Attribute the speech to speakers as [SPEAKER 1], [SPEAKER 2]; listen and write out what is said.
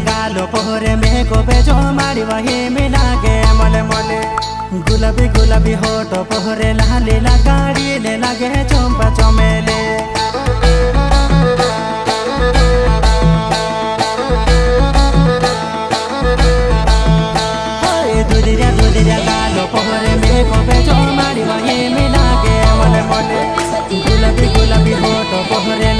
[SPEAKER 1] गालो पोहरे में को बेजो मारी वही मिला के मले मले गुलाबी गुलाबी होठो पोहरे लाली लगाड़ी ले लगे चंपा चमेले दुरिया गालो पोहरे में को बेजो मारी वही मिला के मले मले गुलाबी गुलाबी होठो पोहरे